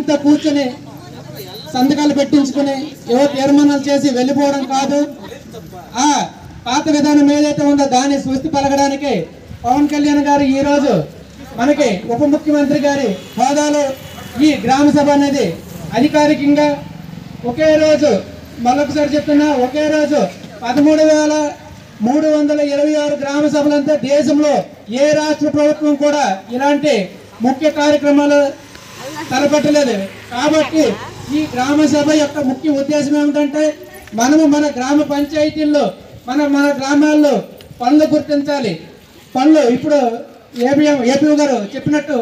అంతా కూర్చొని సంతకాలు పెట్టించుకుని ఏవో తీర్మానాలు చేసి వెళ్ళిపోవడం కాదు. ఆ పాత విధానం ఏదైతే ఉందో దాన్ని స్వస్తి పలకడానికి పవన్ కళ్యాణ్ గారు ఈ రోజు మనకి ఉప ముఖ్యమంత్రి గారి హోదాలో ఈ గ్రామ సభ అనేది అధికారికంగా ఒకే రోజు, మరొకసారి చెప్తున్నా, ఒకే రోజు 13,326 గ్రామ సభలంతా దేశంలో ఏ రాష్ట్ర ప్రభుత్వం కూడా ఇలాంటి ముఖ్య కార్యక్రమాలు తలపెట్టలేదు. కాబట్టి ఈ గ్రామ సభ యొక్క ముఖ్య ఉద్దేశం ఏమిటంటే మనము మన గ్రామ పంచాయతీల్లో మన గ్రామాల్లో పనులు గుర్తించాలి. పనులు ఇప్పుడు ఏపీ గారు చెప్పినట్టు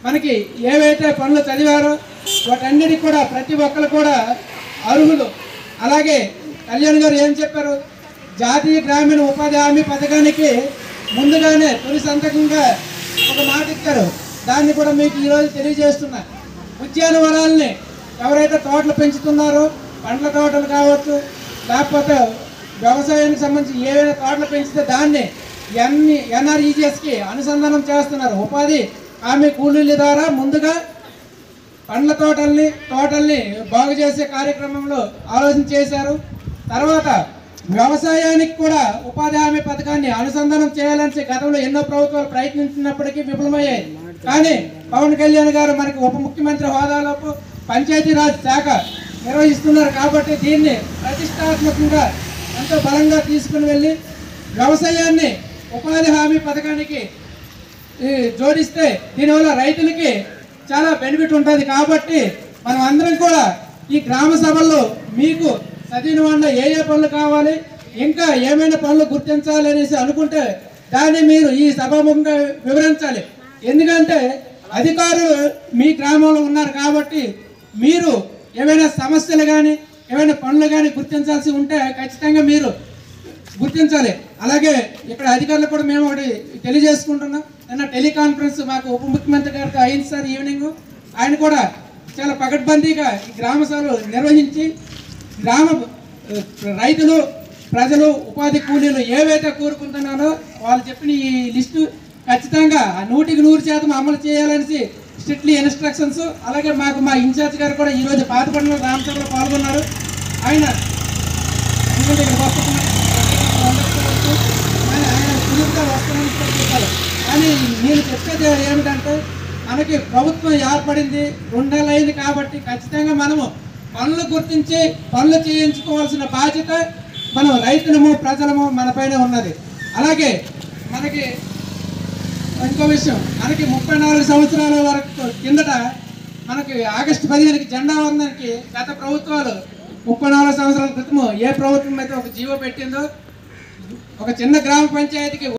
మనకి ఏవైతే పనులు చదివారో వాటన్నిటికి కూడా ప్రతి ఒక్కరు కూడా అర్హులు. అలాగే కళ్యాణ్ గారు ఏం చెప్పారు, జాతీయ గ్రామీణ ఉపాధి హామీ పథకానికి ముందుగానే తొలి సంతకంగా ఒక మాట ఇచ్చారు. దాన్ని కూడా మీకు ఈరోజు తెలియజేస్తున్నా. ఉద్యానవనాల్ని ఎవరైతే తోటలు పెంచుతున్నారో, పండ్ల తోటలు కావచ్చు, లేకపోతే వ్యవసాయానికి సంబంధించి ఏవైనా తోటలు పెంచితే దాన్ని NREGSకి అనుసంధానం చేస్తున్నారు. ఉపాధి హామీ కూలీల ద్వారా ముందుగా పండ్ల తోటల్ని బాగు చేసే కార్యక్రమంలో ఆలోచన చేశారు. తర్వాత వ్యవసాయానికి కూడా ఉపాధి హామీ పథకాన్ని అనుసంధానం చేయాలని గతంలో ఎన్నో ప్రభుత్వాలు ప్రయత్నించినప్పటికీ విఫలమయ్యాయి. కానీ పవన్ కళ్యాణ్ గారు మనకి ఉప ముఖ్యమంత్రి హోదాలో పంచాయతీరాజ్ శాఖ నిర్వహిస్తున్నారు. కాబట్టి దీన్ని ప్రతిష్టాత్మకంగా ఎంతో బలంగా తీసుకుని వెళ్ళి వ్యవసాయాన్ని ఉపాధి హామీ పథకానికి జోడిస్తే దీనివల్ల రైతులకి చాలా బెనిఫిట్ ఉంటుంది. కాబట్టి మనం అందరం కూడా ఈ గ్రామ సభల్లో మీకు చదివిన వాళ్ళ ఏ పనులు కావాలి, ఇంకా ఏమైనా పనులు గుర్తించాలి అనేసి అనుకుంటే దాన్ని మీరు ఈ సభాముఖంగా వివరించాలి. ఎందుకంటే అధికారులు మీ గ్రామంలో ఉన్నారు కాబట్టి మీరు ఏమైనా సమస్యలు కానీ ఏమైనా పనులు కానీ గుర్తించాల్సి ఉంటే ఖచ్చితంగా మీరు గుర్తించాలి. అలాగే ఇక్కడ అధికారులు కూడా మేము ఒకటి తెలియజేసుకుంటున్నాం. నిన్న టెలికాన్ఫరెన్స్ మాకు ఉప ముఖ్యమంత్రి గారితో అయింది సార్ ఈవినింగ్. ఆయన కూడా చాలా పకడ్బందీగా ఈ గ్రామ సభలు నిర్వహించి గ్రామ రైతులు, ప్రజలు, ఉపాధి కూలీలు ఏవైతే కోరుకుంటున్నారో వాళ్ళు చెప్పిన ఈ లిస్టు ఖచ్చితంగా 100% అమలు చేయాలనేసి స్ట్రిక్ట్లీ ఇన్స్ట్రక్షన్స్. అలాగే మాకు మా ఇన్ఛార్జ్ గారు కూడా ఈరోజు పాతపడిన గ్రామ సభలో పాల్గొన్నారు. ఆయన సులువుగా వస్తామని చెప్పారు. కానీ నేను చెప్పేది ఏమిటంటే మనకి ప్రభుత్వం ఏర్పడింది 2 నెలలు అయింది కాబట్టి ఖచ్చితంగా మనము పనులు గుర్తించి పనులు చేయించుకోవాల్సిన బాధ్యత మనం రైతులము, ప్రజలము మన పైన ఉన్నది. అలాగే మనకి ఇంకో విషయం, మనకి 34 సంవత్సరాల వరకు కిందట మనకి ఆగస్టు 15కి జెండా వందనానికి గత ప్రభుత్వాలు 34 సంవత్సరాల క్రితం ఏ ప్రభుత్వం అయితే ఒక జీవో పెట్టిందో ఒక చిన్న గ్రామ పంచాయతీకి